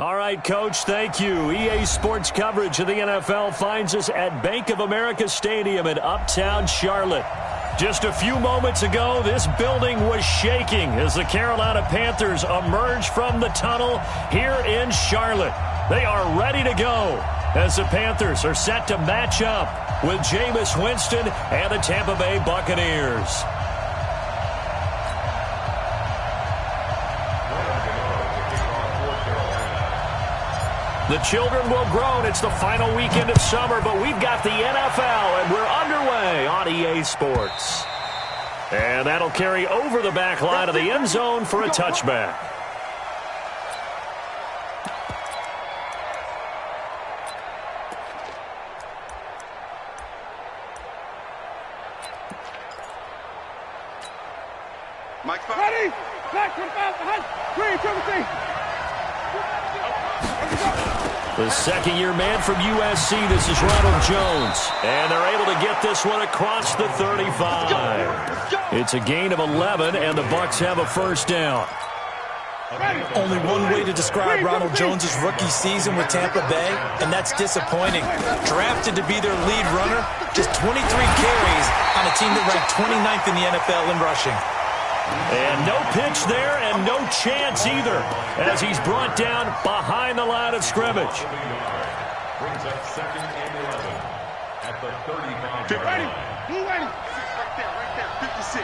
All right, Coach, thank you. EA Sports coverage of the NFL finds us at Bank of America Stadium in Uptown Charlotte. Just a few moments ago, this building was shaking as the Carolina Panthers emerged from the tunnel here in Charlotte. They are ready to go as the Panthers are set to match up with Jameis Winston and the Tampa Bay Buccaneers. The children will groan. It's the final weekend of summer, but we've got the NFL, and we're underway on EA Sports. And that'll carry over the back line of the end zone for a touchback. Mike, ready? Back to the back. 3, 2, 3. The second-year man from USC, this is Ronald Jones. And they're able to get this one across the 35. It's a gain of 11, and the Bucs have a first down. Only one way to describe Ronald Jones' rookie season with Tampa Bay, and that's disappointing. Drafted to be their lead runner, just 23 carries on a team that ranked 29th in the NFL in rushing. And no pitch there and no chance either as he's brought down behind the line of scrimmage. Brings up 2nd and 11 at the 35. Ready? Blue ready. Right there. 56.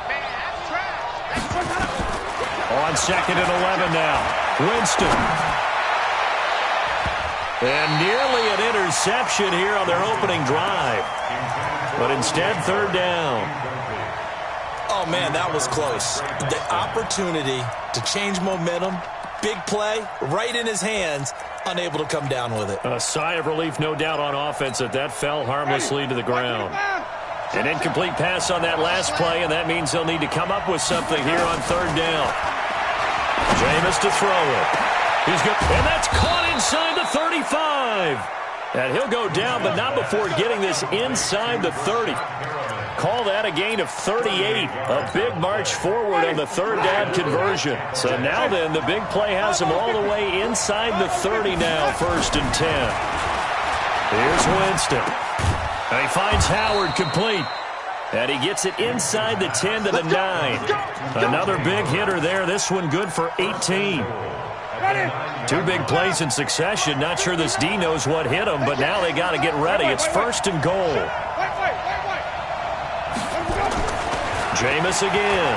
Man, that's trash. On 2nd and 11 now. Winston. And nearly an interception here on their opening drive. But instead, 3rd down. Oh, man, that was close. The opportunity to change momentum, big play, right in his hands, unable to come down with it. A sigh of relief, no doubt, on offense that fell harmlessly to the ground. An incomplete pass on that last play, and that means they'll need to come up with something here on 3rd down. Jameis to throw it. He's good, and that's caught inside the 35. And he'll go down, but not before getting this inside the 30. Call that a gain of 38. A big march forward on the 3rd down conversion. So now then, the big play has him all the way inside the 30 now, 1st and 10. Here's Winston. And he finds Howard complete. And he gets it inside the 10 to the 9. Another big hitter there. This one good for 18. 2 big plays in succession. Not sure this D knows what hit him, but now they got to get ready. It's 1st and goal. Jameis again.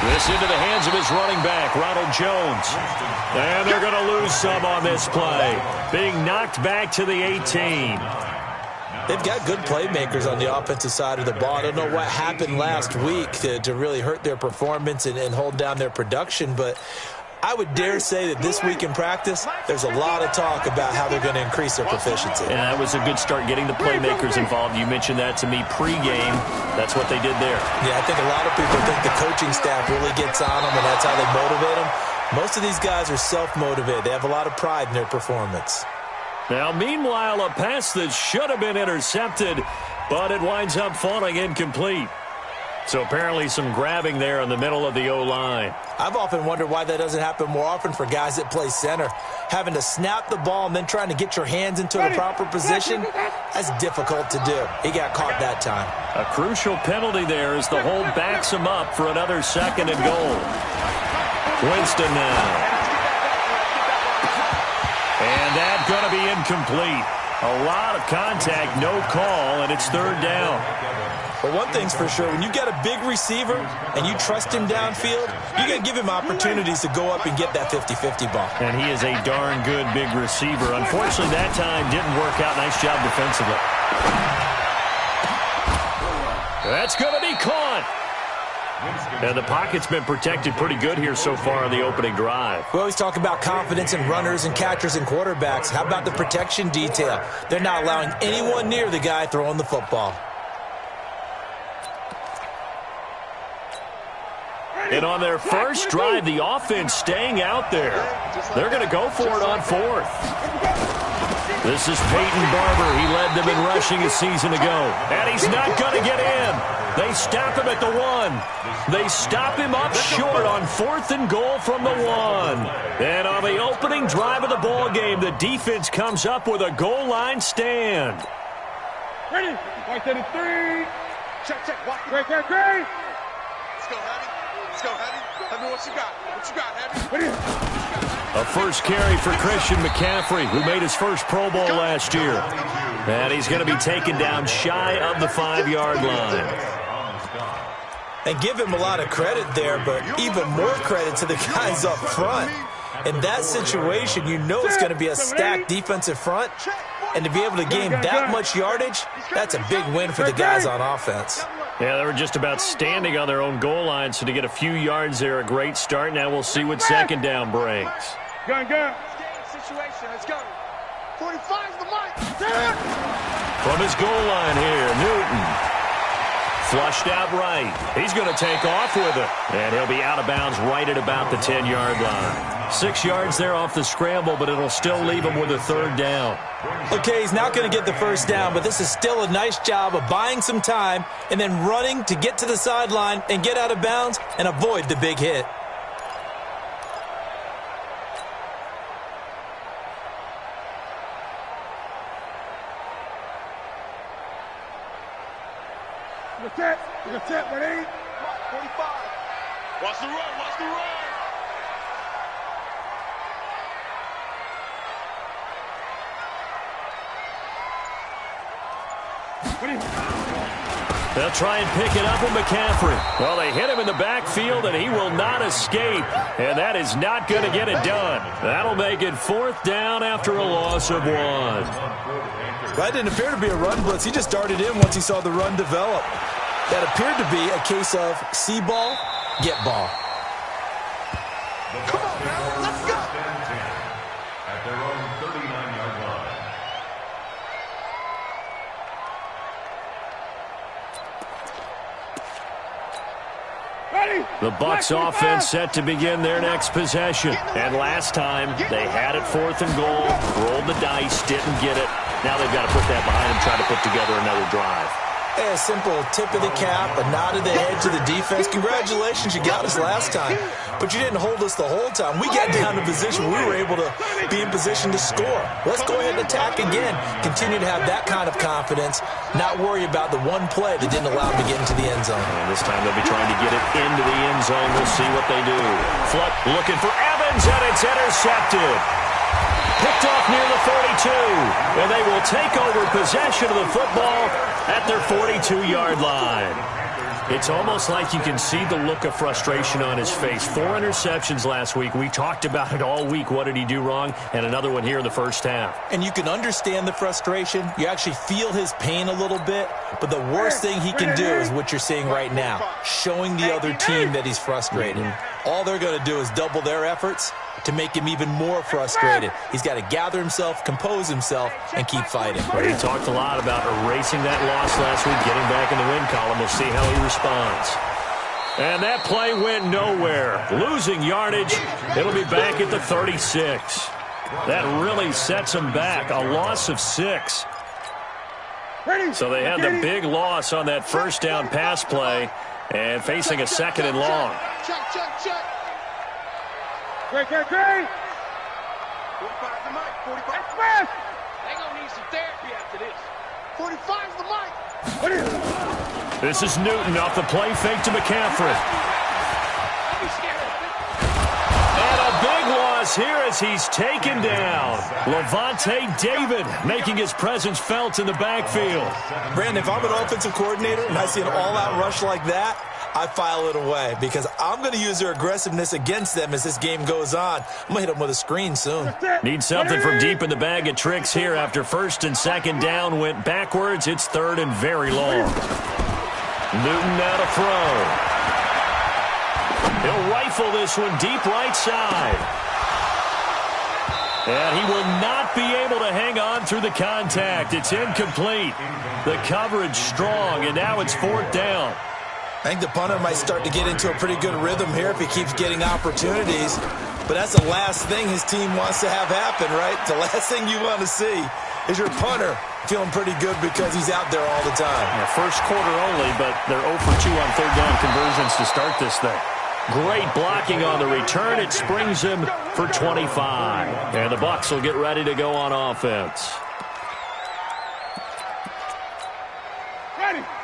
This into the hands of his running back, Ronald Jones. And they're going to lose some on this play. Being knocked back to the 18. They've got good playmakers on the offensive side of the ball. I don't know what happened last week to really hurt their performance and hold down their production, but I would dare say that this week in practice, there's a lot of talk about how they're going to increase their proficiency. And that was a good start, getting the playmakers involved. You mentioned that to me pregame. That's what they did there. Yeah, I think a lot of people think the coaching staff really gets on them, and that's how they motivate them. Most of these guys are self-motivated. They have a lot of pride in their performance. Now, meanwhile, a pass that should have been intercepted, but it winds up falling incomplete. So apparently some grabbing there in the middle of the O-line. I've often wondered why that doesn't happen more often for guys that play center. Having to snap the ball and then trying to get your hands into the proper position, that's difficult to do. He got caught that time. A crucial penalty there as the hold backs him up for another 2nd and goal. Winston now. And that's going to be incomplete. A lot of contact, no call, and it's 3rd down. But one thing's for sure, when you got a big receiver and you trust him downfield, you got to give him opportunities to go up and get that 50-50 ball. And he is a darn good big receiver. Unfortunately, that time didn't work out. Nice job defensively. That's going to be caught. And the pocket's been protected pretty good here so far on the opening drive. We always talk about confidence in runners and catchers and quarterbacks. How about the protection detail? They're not allowing anyone near the guy throwing the football. And on their first drive, the offense staying out there. They're going to go for it on 4th. This is Peyton Barber. He led them in rushing a season ago. And he's not going to get in. They stop him at the 1. They stop him up short on 4th and goal from the 1. And on the opening drive of the ball game, the defense comes up with a goal line stand. Ready? Right to the 3. Check, check. Walk. Great. Let's go, Heavy. Let's go, Heavy. Heavy, what you got? What you got, Heavy? Ready? A first carry for Christian McCaffrey, who made his first Pro Bowl last year. And he's going to be taken down shy of the 5-yard line. And give him a lot of credit there, but even more credit to the guys up front. In that situation, you know it's going to be a stacked defensive front. And to be able to gain that much yardage, that's a big win for the guys on offense. Yeah, they were just about standing on their own goal line, so to get a few yards there, a great start. Now we'll see what second down brings. Gun. Situation, let's go. 45's the mic. From his goal line here, Newton. Flushed out right. He's going to take off with it. And he'll be out of bounds right at about the 10-yard line. 6 yards there off the scramble, but it'll still leave him with a 3rd down. Okay, he's not going to get the first down, but this is still a nice job of buying some time and then running to get to the sideline and get out of bounds and avoid the big hit. Look at ready? 45. Watch the run. They'll try and pick it up with McCaffrey. Well, they hit him in the backfield, and he will not escape. And that is not going to get it done. That'll make it 4th down after a loss of 1. That didn't appear to be a run blitz. He just darted in once he saw the run develop. That appeared to be a case of see ball, get ball. Come on, man. Let's go. At their own 39-yard line. The Bucs offense set to begin their next possession. And last time, they had it 4th and goal, rolled the dice, didn't get it. Now they've got to put that behind them, try to put together another drive. A simple tip of the cap, a nod of the head to the defense. Congratulations, you got us last time. But you didn't hold us the whole time. We got down to position. We were able to be in position to score. Let's go ahead and attack again. Continue to have that kind of confidence. Not worry about the one play that didn't allow them to get into the end zone. And this time they'll be trying to get it into the end zone. We'll see what they do. Fluck looking for Evans, and it's intercepted. Picked off near the 42, and they will take over possession of the football at their 42-yard line. It's almost like you can see the look of frustration on his face. 4 interceptions last week. We talked about it all week. What did he do wrong? And another one here in the first half. And you can understand the frustration. You actually feel his pain a little bit. But the worst thing he can do is what you're seeing right now, showing the other team that he's frustrated. All they're going to do is double their efforts to make him even more frustrated. He's got to gather himself, compose himself, and keep fighting. Well, he talked a lot about erasing that loss last week, getting back in the win column. We'll see how he responds. And that play went nowhere. Losing yardage. It'll be back at the 36. That really sets him back. A loss of 6. So they had the big loss on that first down pass play and facing a 2nd and long. Check. Great. 45 the mic. 45. Express. They gonna need some therapy after this. 45's the mic. This is Newton off the play fake to McCaffrey. And a big loss here as he's taken down. Levante David making his presence felt in the backfield. Brandon, if I'm an offensive coordinator and I see an all-out rush like that, I file it away because I'm going to use their aggressiveness against them as this game goes on. I'm going to hit them with a screen soon. Need something from deep in the bag of tricks here after 1st and 2nd down went backwards. It's 3rd and very long. Newton now to throw. He'll rifle this one deep right side. And he will not be able to hang on through the contact. It's incomplete. The coverage strong, and now it's 4th down. I think the punter might start to get into a pretty good rhythm here if he keeps getting opportunities. But that's the last thing his team wants to have happen, right? The last thing you want to see is your punter feeling pretty good because he's out there all the time. Yeah, first quarter only, but they're 0 for 2 on third down conversions to start this thing. Great blocking on the return. It springs him for 25. And the Bucs will get ready to go on offense.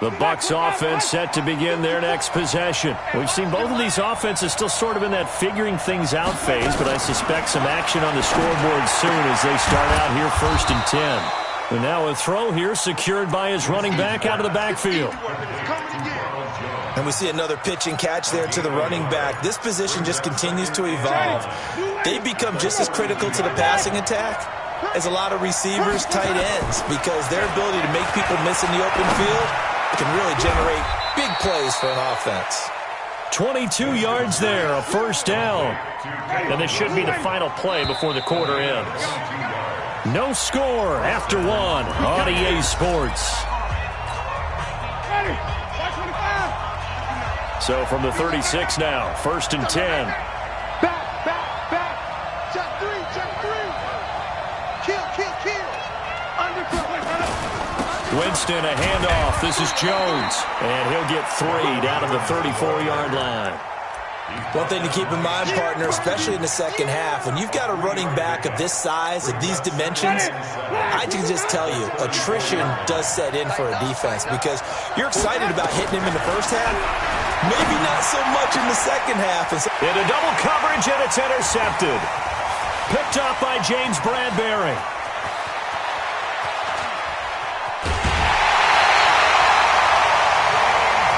The Bucs offense set to begin their next possession. We've seen both of these offenses still sort of in that figuring things out phase, but I suspect some action on the scoreboard soon as they start out here 1st and 10. And now a throw here secured by his running back out of the backfield. And we see another pitch and catch there to the running back. This position just continues to evolve. They become just as critical to the passing attack as a lot of receivers, tight ends, because their ability to make people miss in the open field can really generate big plays for an offense. 22 yards there, a first down. And this should be the final play before the quarter ends. No score after one on EA Sports. So from the 36 now, 1st and 10. Back. Check three. Kill. Winston, a handoff. This is Jones. And he'll get 3 down to the 34-yard line. One thing to keep in mind, partner, especially in the second half, when you've got a running back of this size, of these dimensions, I can just tell you, attrition does set in for a defense because you're excited about hitting him in the first half, maybe not so much in the second half. Into double coverage, and it's intercepted. Picked up by James Bradbury.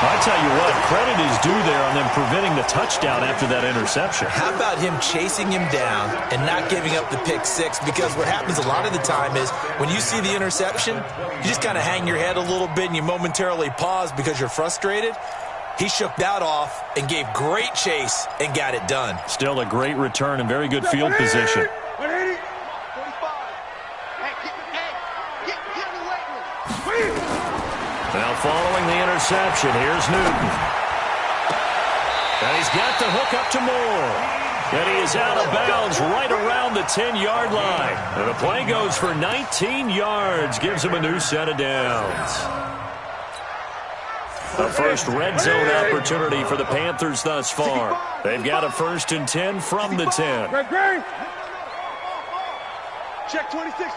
I tell you what, credit is due there on them preventing the touchdown after that interception. How about him chasing him down and not giving up the pick six? Because what happens a lot of the time is when you see the interception, you just kind of hang your head a little bit and you momentarily pause because you're frustrated. He shook that off and gave great chase and got it done. Still a great return and very good field position. 180. 45. Now following the interception, here's Newton. And he's got the hook up to Moore. And he is out of bounds right around the 10-yard line. And the play goes for 19 yards, gives him a new set of downs. The first red zone opportunity for the Panthers thus far. They've got a 1st and 10 from the 10. Check 26.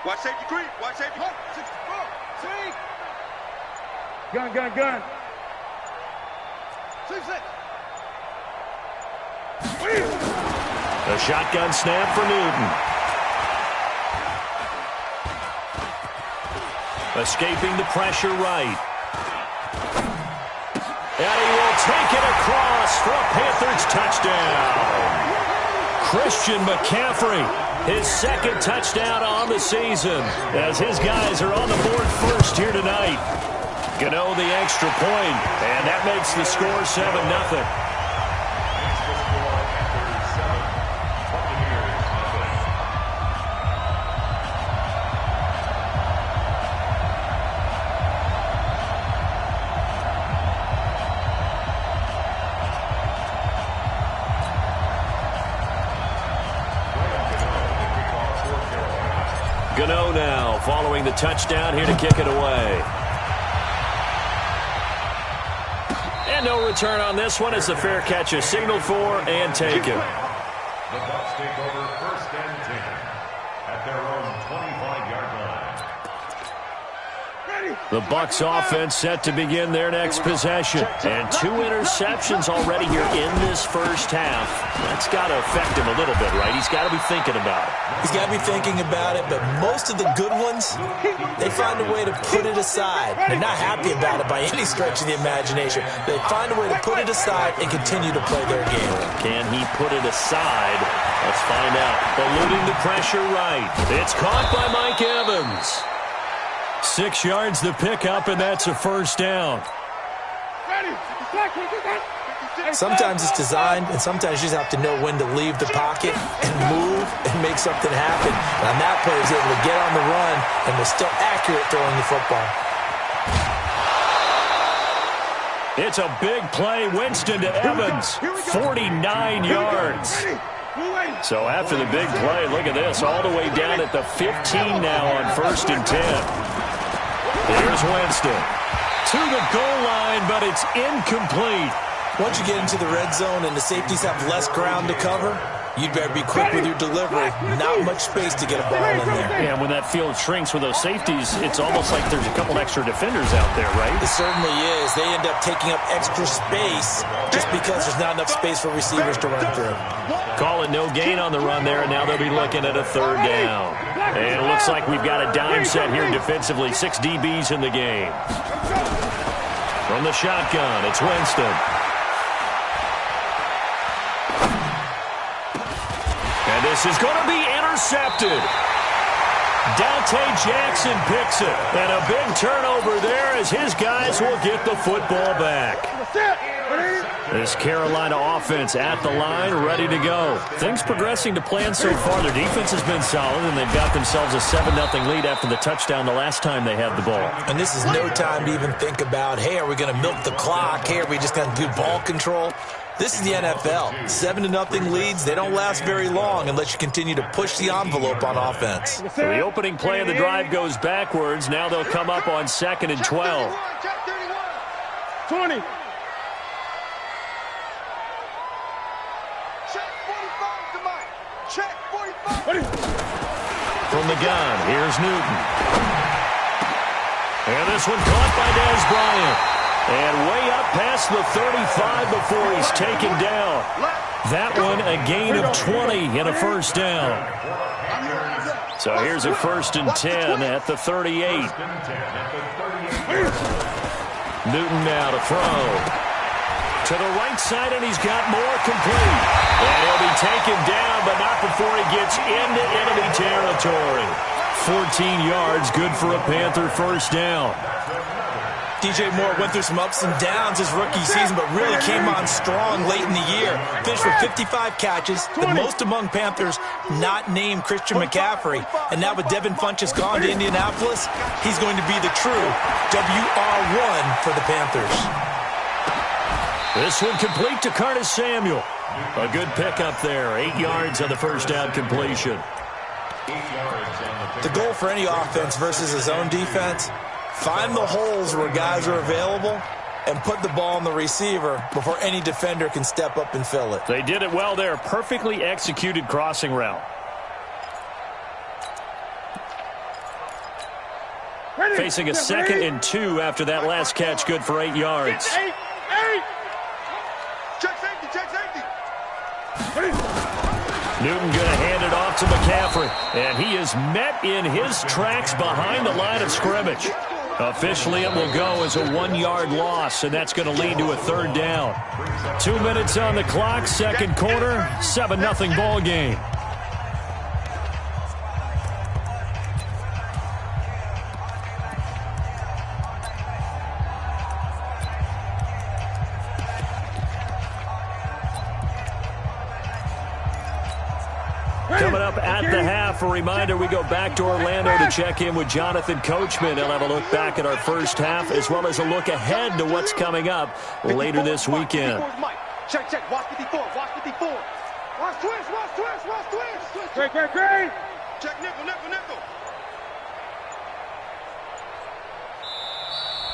Watch safety green. Watch safety. 64. Gun. 6. A shotgun snap for Newton. Escaping the pressure right. And he will take it across for a Panthers touchdown. Christian McCaffrey, his 2nd touchdown on the season, as his guys are on the board first here tonight. Gano the extra point, and that makes the score 7-0. Gano now following the touchdown here to kick it away. And no return on this one as the fair catch is signaled for and taken. The Bucs take over 1st and 10 at their own 25-yard line. The Bucs offense set to begin their next possession. And 2 interceptions already here in this first half. That's got to affect him a little bit, right? He's got to be thinking about it. He's got to be thinking about it, but most of the good ones, they find a way to put it aside. They're not happy about it by any stretch of the imagination. They find a way to put it aside and continue to play their game. Can he put it aside? Let's find out. Eluding the pressure right. It's caught by Mike Evans. 6 yards the pickup, and that's a 1st down. Sometimes it's designed, and sometimes you just have to know when to leave the pocket and move and make something happen. And on that play, he was able to get on the run and was still accurate throwing the football. It's a big play. Winston to Evans. 49 yards. So after the big play, look at this, all the way down at the 15 now on 1st and 10. Here's Winston. To the goal line, but it's incomplete. Once you get into the red zone and the safeties have less ground to cover, you'd better be quick with your delivery. Not much space to get a ball in there. Yeah, and when that field shrinks with those safeties, it's almost like there's a couple extra defenders out there, right? It certainly is. They end up taking up extra space just because there's not enough space for receivers to run through. Call it no gain on the run there, and now they'll be looking at a 3rd down. And it looks like we've got a dime set here defensively. 6 DBs in the game. From the shotgun, it's Winston. And this is going to be intercepted. Dante Jackson picks it. And a big turnover there as his guys will get the football back. This Carolina offense at the line, ready to go. Things progressing to plan so far. Their defense has been solid, and they've got themselves a 7-0 lead after the touchdown the last time they had the ball. And this is no time to even think about, hey, are we going to milk the clock? Hey, are we just going to do ball control? This is the NFL. 7-0 leads, they don't last very long unless you continue to push the envelope on offense. So the opening play of the drive goes backwards. Now they'll come up on 2nd and 12. 20. Check 45. From the gun, here's Newton. And this one caught by Dez Bryant. And way up past the 35 before he's taken down. That one a gain of 20 and a 1st down. So here's a 1st and 10 at the 38. Newton now to throw. To the right side, and he's got more complete. And he'll be taken down, but not before he gets into enemy territory. 14 yards, good for a Panther 1st down. DJ Moore went through some ups and downs his rookie season, but really came on strong late in the year. Finished with 55 catches, the most among Panthers not named Christian McCaffrey. And now with Devin Funchess gone to Indianapolis, he's going to be the true WR1 for the Panthers. This one complete to Curtis Samuel. A good pickup there. 8 yards on the 1st down completion. The goal for any offense versus his own defense, find the holes where guys are available and put the ball on the receiver before any defender can step up and fill it. They did it well there. Perfectly executed crossing route. Facing a 2nd and 2 after that last catch. Good for 8 yards. Check safety, check safety. Newton going to hand it off to McCaffrey. And he is met in his tracks behind the line of scrimmage. Officially, it will go as a 1-yard loss, and that's going to lead to a 3rd down. 2 minutes on the clock, 2nd quarter, 7-0 ball game. Coming up at the half, a reminder, we go back to Orlando to check in with Jonathan Coachman. He'll have a look back at our 1st half as well as a look ahead to what's coming up later this weekend. Check, check. Watch 54. Watch 54. Watch twist. Watch twist. Watch twist. Great, great, great. Check nickel, nickel, nickel.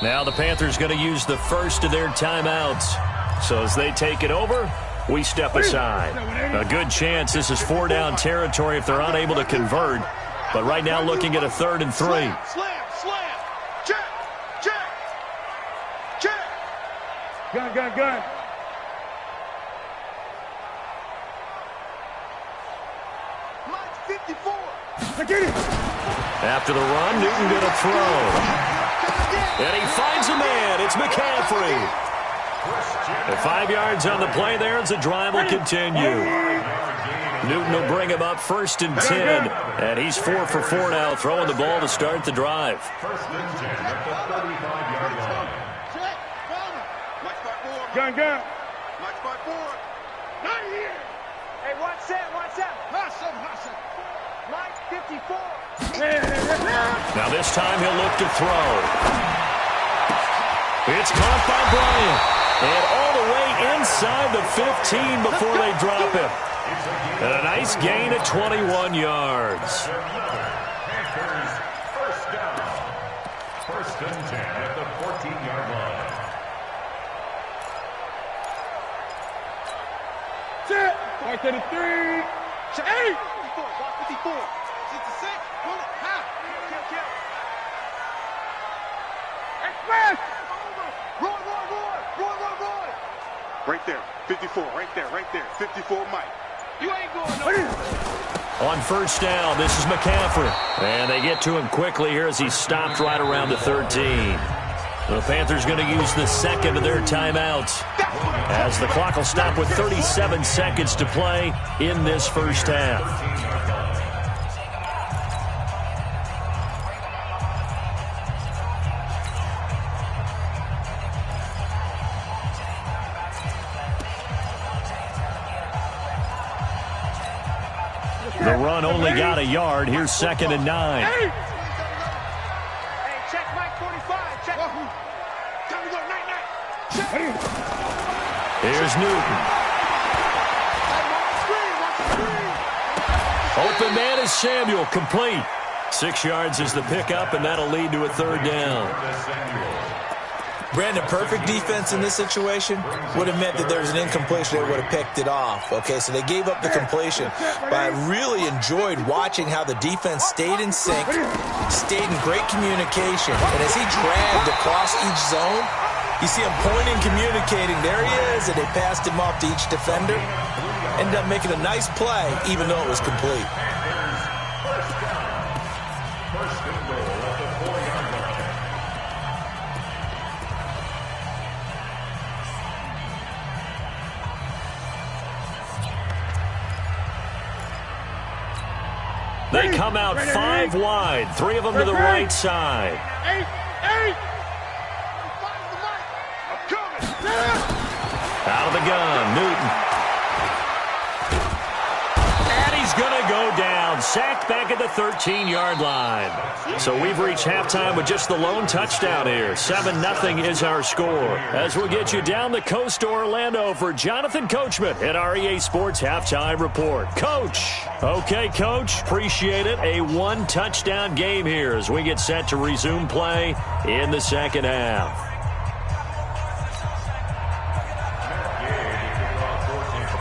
Now the Panthers going to use the first of their timeouts. So as they take it over, we step aside. A good chance this is 4-down territory if they're unable to convert. But right now looking at a 3rd and 3. Slam, slam. Check, check, check. Gun, gun, gun. Mike 54. After the run, Newton going to throw. And he finds a man. It's McCaffrey. And 5 yards on the play there as the drive will continue. Newton will bring him up 1st and 10. And he's 4 for 4 now, throwing the ball to start the drive. 1st and 10 at the 35-yard line. Gun, gun. Mike spot forward. Not here. Hey, watch that, watch that. Hustle, hustle. Mike 54. Now this time he'll look to throw. It's caught by Bryant. And all the way inside the 15 before they drop him. And a nice gain of 21 yards. Panthers first down. 1st and 10 at the 14-yard line. Set. Right to the 3. 8. 54. Block 54. 66. Pull it. Half. Kill. Express. Roy. Right there. 54. Right there. 54, Mike. You ain't going nowhere. On 1st down, this is McCaffrey. And they get to him quickly here as he's stopped right around the 13. The Panthers going to use the second of their timeouts as the clock will stop with 37 seconds to play in this first half. The run only got a yard. Here's 2nd and 9. Hey, check Mike 45. Check. Time to go, night. Here's Newton. Open man is Samuel, complete. 6 yards is the pickup, and that'll lead to a 3rd down. Brandon, perfect defense in this situation would have meant that there was an incompletion. They would have picked it off. Okay, so they gave up the completion. But I really enjoyed watching how the defense stayed in sync, stayed in great communication. And as he dragged across each zone, you see him pointing, communicating. There he is, and they passed him off to each defender. Ended up making a nice play, even though it was complete. First and goal at the 4-yard line. They come out 5 wide, 3 of them to the right side. 8. I'm coming. Out of the gun, Newton. And he's going to go down. Sacked back at the 13-yard line. So we've reached halftime with just the lone touchdown here. 7-0 is our score. As we'll get you down the coast to Orlando for Jonathan Coachman at our EA Sports Halftime Report. Coach. Okay, Coach. Appreciate it. A 1-touchdown game here as we get set to resume play in the second half.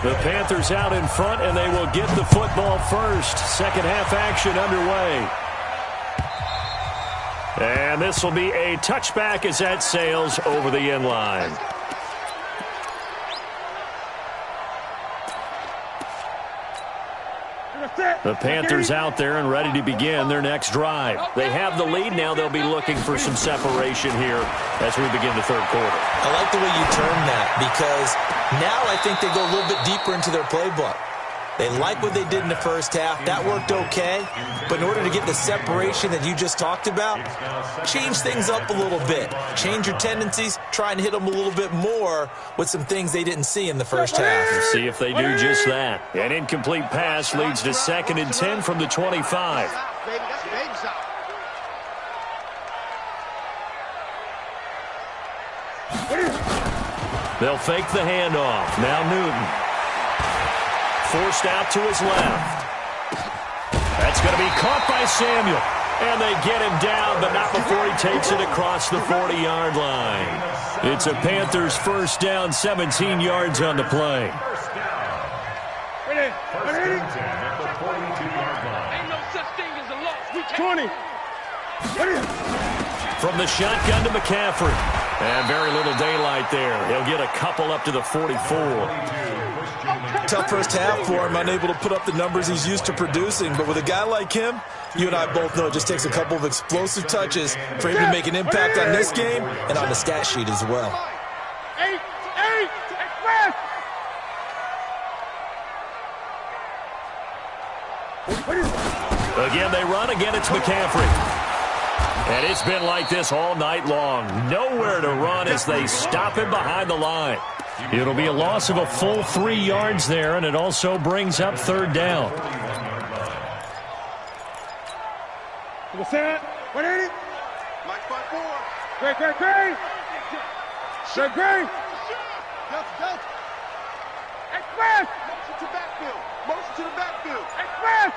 The Panthers out in front, and they will get the football first. Second half action underway. And this will be a touchback as that sails over the end line. The Panthers out there and ready to begin their next drive. They have the lead. Now they'll be looking for some separation here as we begin the third quarter. I like the way you term that because now I think they go a little bit deeper into their playbook. They like what they did in the first half. That worked okay. But in order to get the separation that you just talked about, change things up a little bit. Change your tendencies. Try and hit them a little bit more with some things they didn't see in the first half. We'll see if they do just that. An incomplete pass leads to 2nd and 10 from the 25. They'll fake the handoff. Now Newton. Forced out to his left. That's going to be caught by Samuel. And they get him down, but not before he takes it across the 40-yard line. It's a Panthers first down, 17 yards on the play. First and 10 at the 42-yard line. Ain't no such thing as a loss. We 20. From the shotgun to McCaffrey. And very little daylight there. He'll get a couple up to the 44. Tough first half for him, unable to put up the numbers he's used to producing. But with a guy like him, you and I both know it just takes a couple of explosive touches for him to make an impact on this game and on the stat sheet as well. 8, express. Again, they run. Again, it's McCaffrey. And it's been like this all night long. Nowhere to run as they stop him behind the line. It'll be a loss of a full 3 yards there, and it also brings up 3rd down. Set. 180. Mike 5-4. Great. Great. Motion to backfield. Motion to the backfield. Express.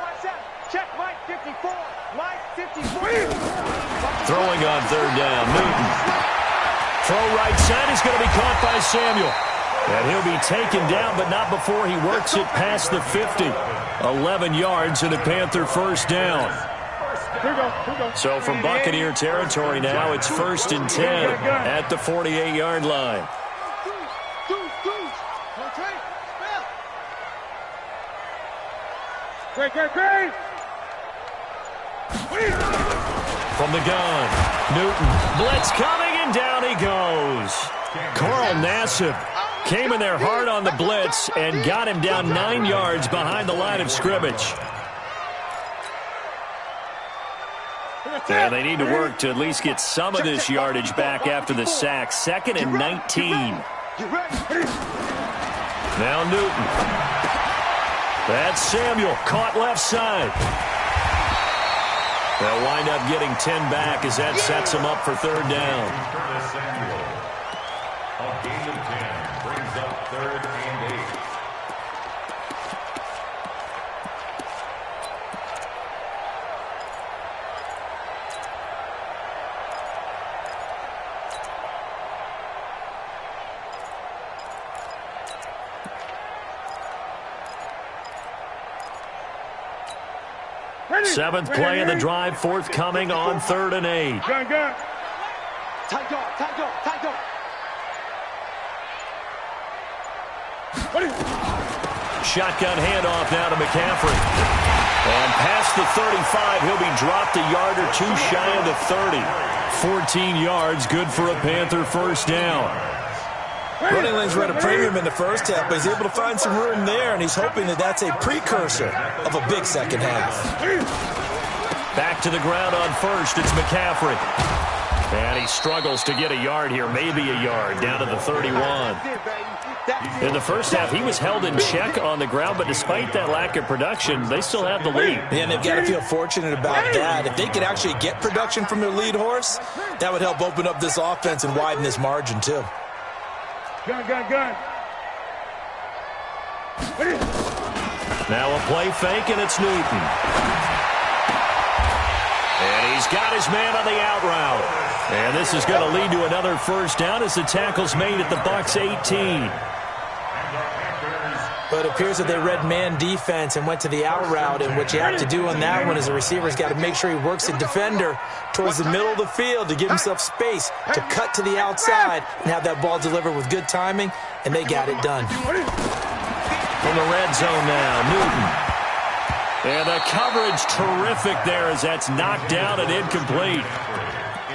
Watch out. Check Mike 54. Mike 54. Throwing on third down. Newton. Throw right side is going to be caught by Samuel. And he'll be taken down, but not before he works it past the 50. 11 yards and a Panther first down. So from Buccaneer territory now, it's 1st and 10 at the 48-yard line. Great. From the gun, Newton. Blitz coming, and down he goes. Carl Nassib came in there hard on the blitz and got him down 9 yards behind the line of scrimmage. And they need to work to at least get some of this yardage back after the sack. 2nd and 19. Now Newton. That's Samuel, caught left side. They'll wind up getting 10 back as that sets them up for third down. A gain of 10 brings up 3rd and 8. Seventh play of the drive, forthcoming on 3rd and 8. Gun. Tight dog. Shotgun handoff now to McCaffrey. And past the 35, he'll be dropped a yard or two shy of the 30. 14 yards, good for a Panther first down. Running lanes were at a premium in the first half, but he's able to find some room there, and he's hoping that that's a precursor of a big second half. Back to the ground on first, it's McCaffrey. And he struggles to get a yard here, maybe a yard, down to the 31. In the first half, he was held in check on the ground, but despite that lack of production, they still have the lead. And they've got to feel fortunate about that. If they could actually get production from their lead horse, that would help open up this offense and widen this margin, too. Gun. Now a play fake, and it's Newton. And he's got his man on the out route. And this is going to lead to another first down as the tackle's made at the Bucs 18. But it appears that they read man defense and went to the out route, and what you have to do on that one is the receiver's got to make sure he works the defender towards the middle of the field to give himself space to cut to the outside and have that ball delivered with good timing, and they got it done. From the red zone now, Newton. And the coverage terrific there as that's knocked down and incomplete.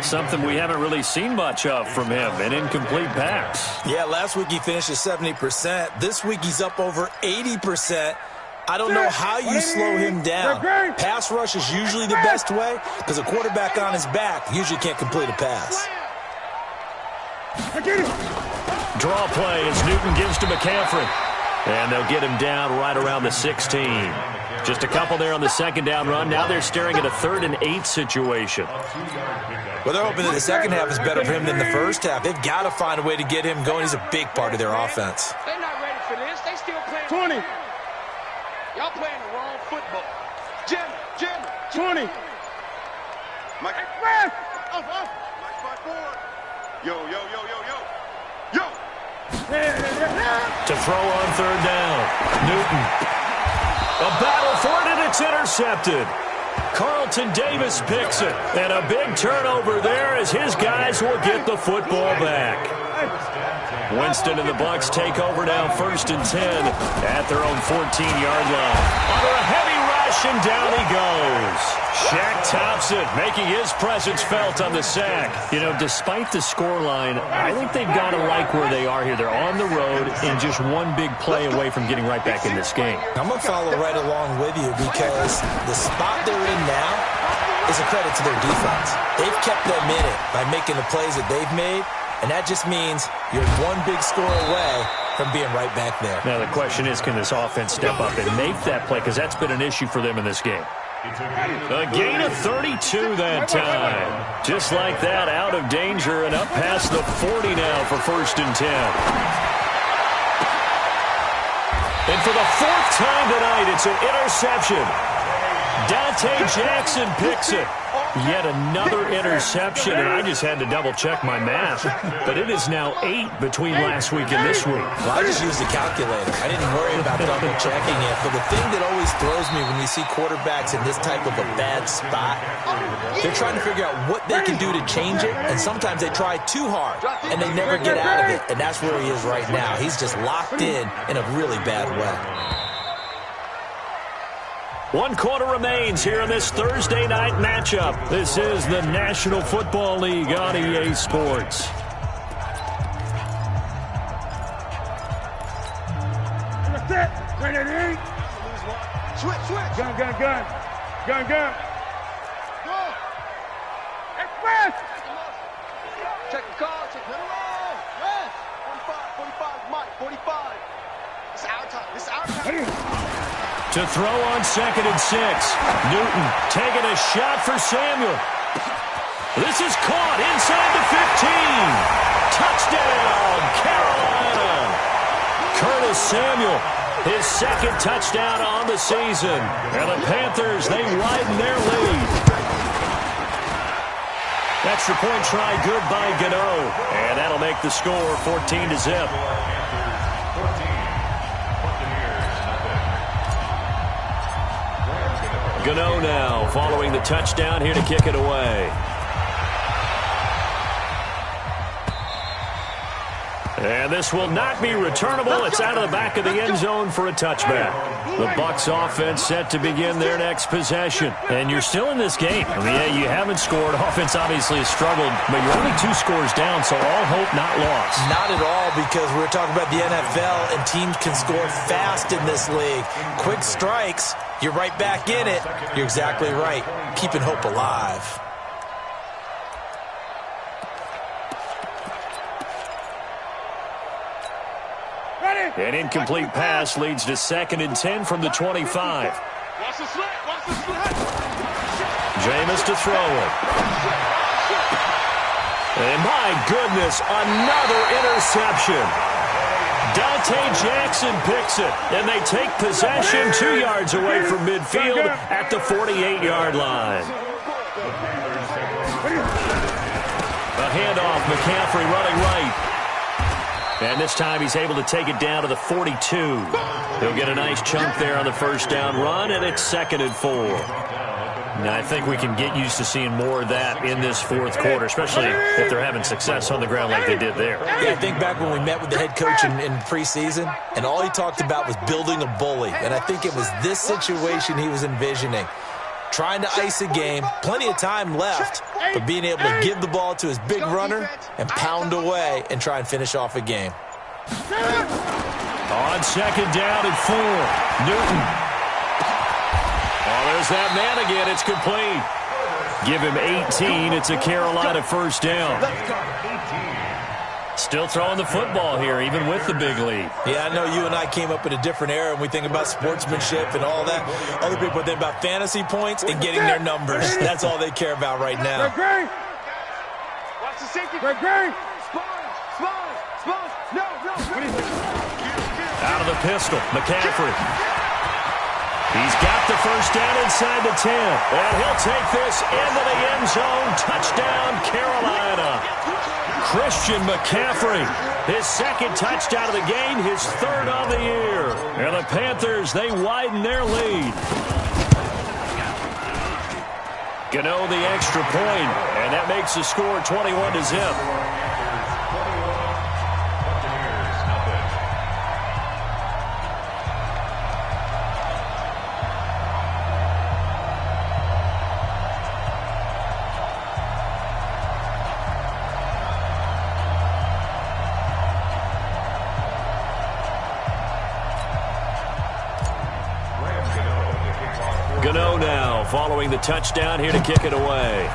Something we haven't really seen much of from him, an incomplete pass. Yeah, last week he finished at 70%. This week he's up over 80%. I don't know how you slow him down. Pass rush is usually the best way because a quarterback on his back usually can't complete a pass. Draw play as Newton gives to McCaffrey. And they'll get him down right around the 16. Just a couple there on the second down run. Now they're staring at a 3rd and 8 situation. Well, they're hoping that the second half is better for him than the first half. They've got to find a way to get him going. He's a big part of their offense. They're not ready for this. They still playing 20. Y'all playing the wrong football. Jim. 20. Mike. Express. Up. Mike 5-4. Yo. To throw on third down. Newton. A battle for it, and it's intercepted. Carlton Davis picks it. And a big turnover there as his guys will get the football back. Winston and the Bucs take over now 1st and 10 at their own 14-yard line. Under a heavy rush, and down he goes. Shaq Thompson making his presence felt on the sack. You know, despite the scoreline, I think they've got to like where they are here. They're on the road and just one big play away from getting right back in this game. I'm going to follow right along with you because the spot they're in now is a credit to their defense. They've kept them in it by making the plays that they've made, and that just means you're one big score away from being right back there. Now the question is, can this offense step up and make that play? Because that's been an issue for them in this game. A gain of 32 that time. Just like that, out of danger and up past the 40 now for 1st and 10. And for the fourth time tonight, it's an interception. Dante Jackson picks it. Yet another interception, and I just had to double-check my math. But it is now 8 between last week and this week. Well, I just used the calculator. I didn't worry about double-checking it. But the thing that always throws me when you see quarterbacks in this type of a bad spot, they're trying to figure out what they can do to change it, and sometimes they try too hard, and they never get out of it. And that's where he is right now. He's just locked in a really bad way. 1 quarter remains here in this Thursday night matchup. This is the National Football League on EA Sports. Switch. Gun. Go. Express. Check the call. Check the roll. Yes. 45, Mike. 45. It's our time. To throw on 2nd and 6. Newton taking a shot for Samuel. This is caught inside the 15. Touchdown, Carolina. Curtis Samuel, his 2nd touchdown on the season. And the Panthers, they widen their lead. Extra point try good by Gano. And that'll make the score 14-0. Gano now following the touchdown here to kick it away. And this will not be returnable. It's out of the back of the end zone for a touchback. The Bucs offense set to begin their next possession. And you're still in this game. I mean, yeah, you haven't scored. Offense obviously has struggled, but you're only 2 scores down, so all hope not lost. Not at all, because we're talking about the NFL, and teams can score fast in this league. Quick strikes, you're right back in it. You're exactly right. Keeping hope alive. An incomplete pass leads to 2nd and 10 from the 25. Watch the slant. Jameis to throw it. And my goodness, another interception. Dante Jackson picks it, and they take possession 2 yards away from midfield at the 48-yard line. A handoff, McCaffrey running right. And this time he's able to take it down to the 42. He'll get a nice chunk there on the first down run, and it's 2nd and 4. Now, I think we can get used to seeing more of that in this 4th quarter, especially if they're having success on the ground like they did there. Yeah, I think back when we met with the head coach in preseason, and all he talked about was building a bully. And I think it was this situation he was envisioning. Trying to ice a game, plenty of time left, but being able to give the ball to his big runner and pound away and try and finish off a game. On 2nd down and 4, Newton. Oh, there's that man again. It's complete. Give him 18. It's a Carolina first down. Still throwing the football here, even with the big lead. Yeah, I know you and I came up in a different era, and we think about sportsmanship and all that. Other people think about fantasy points and getting their numbers. That's all they care about right now. Watch the safety. Small. No. Out of the pistol, McCaffrey. He's got the first down inside the 10. And he'll take this into the end zone. Touchdown, Carolina. Christian McCaffrey, his 2nd touchdown of the game, his 3rd of the year. And the Panthers, they widen their lead. Gano the extra point, and that makes the score 21-0. Gano now following the touchdown here to kick it away.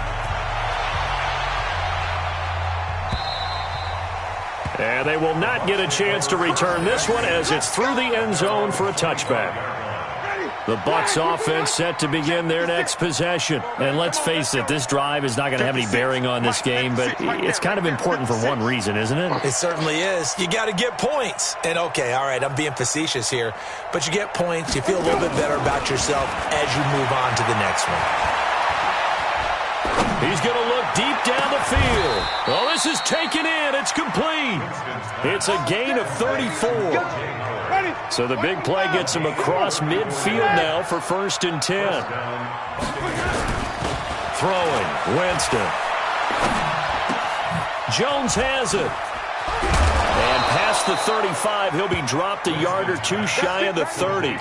And they will not get a chance to return this one as it's through the end zone for a touchback. The Bucs offense set to begin their next possession. And let's face it, this drive is not going to have any bearing on this game, but it's kind of important for one reason, isn't it? It certainly is. You got to get points. And, okay, all right, I'm being facetious here, but you get points, you feel a little bit better about yourself as you move on to the next one. He's going to look deep down the field. Oh, this is taken in. It's complete. It's a gain of 34. So the big play gets him across midfield now for 1st and 10. Throwing, Winston. Jones has it. And past the 35, he'll be dropped a yard or two shy of the 30.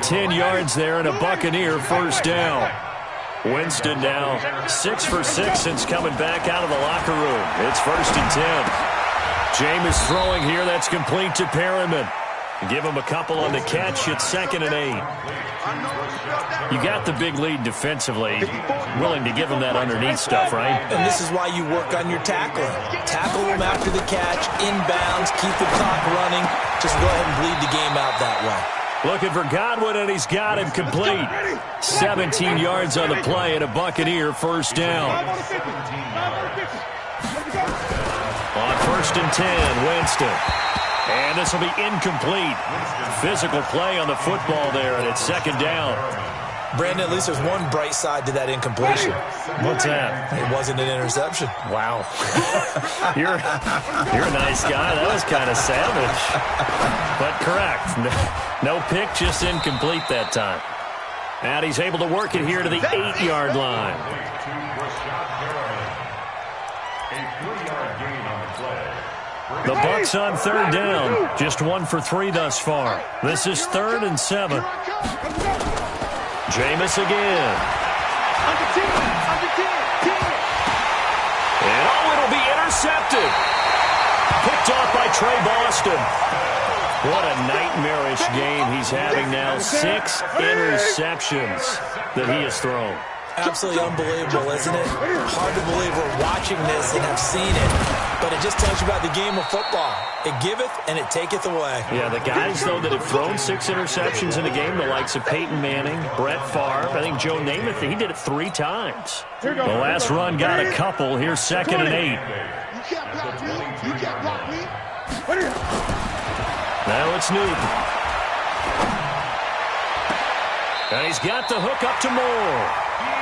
10 yards there and a Buccaneer 1st down. Winston now 6 for 6 since coming back out of the locker room. It's 1st and 10. Jameis throwing here. That's complete to Perriman. Give him a couple on the catch. It's 2nd and 8. You got the big lead defensively. Willing to give him that underneath stuff, right? And this is why you work on your tackling. Tackle him after the catch, inbounds, keep the clock running. Just go ahead and bleed the game out that way. Looking for Godwin, and he's got him complete. 17 yards on the play, and a Buccaneer 1st down. On 1st and 10, Winston. And this will be incomplete. Physical play on the football there, and it's 2nd down. Brandon, at least there's one bright side to that incompletion. What's that? It wasn't an interception. Wow. You're a nice guy. That was kind of savage. But correct. No pick, just incomplete that time. And he's able to work it here to the 8-yard line. The Bucs on 3rd down. Just 1 for 3 thus far. This is 3rd and 7. Jameis again. And it'll be intercepted. Picked off by Trey Boston. What a nightmarish game he's having now. 6 interceptions that he has thrown. Absolutely unbelievable, isn't it? Hard to believe we're watching this and have seen it, but it just tells you about the game of football. It giveth and it taketh away. Yeah, the guys, though, that have thrown 6 interceptions in a game, the likes of Peyton Manning, Brett Favre, I think Joe Namath, he did it 3 times. The last run got a couple. Here's 2nd and 8. You can't block me. You can't block me. Now it's Newton. And he's got the hook up to Moore.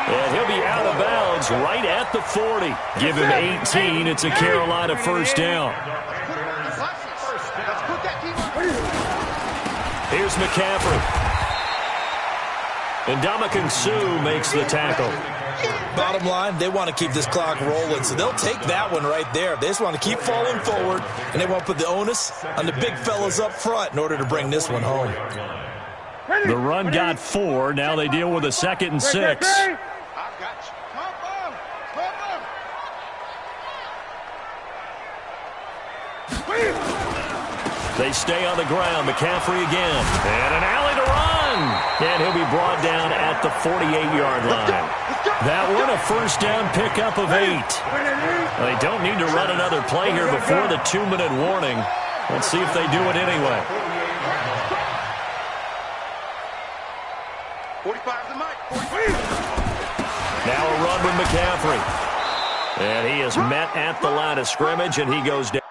And he'll be out of bounds right at the 40. Give him 18. It's a Carolina 1st down. Here's McCaffrey. And Ndamukong Suh makes the tackle. Bottom line, they want to keep this clock rolling, so they'll take that one right there. They just want to keep falling forward, and they want to put the onus on the big fellas up front in order to bring this one home. The run got 4. Now they deal with a 2nd and 6. They stay on the ground. McCaffrey again. And an alley to run. And he'll be brought down at the 48-yard line. That one a 1st down pickup of 8. They don't need to run another play here before the 2-minute warning. Let's see if they do it anyway. 45 the mic. Now a run with McCaffrey. And he is met at the line of scrimmage, and he goes down.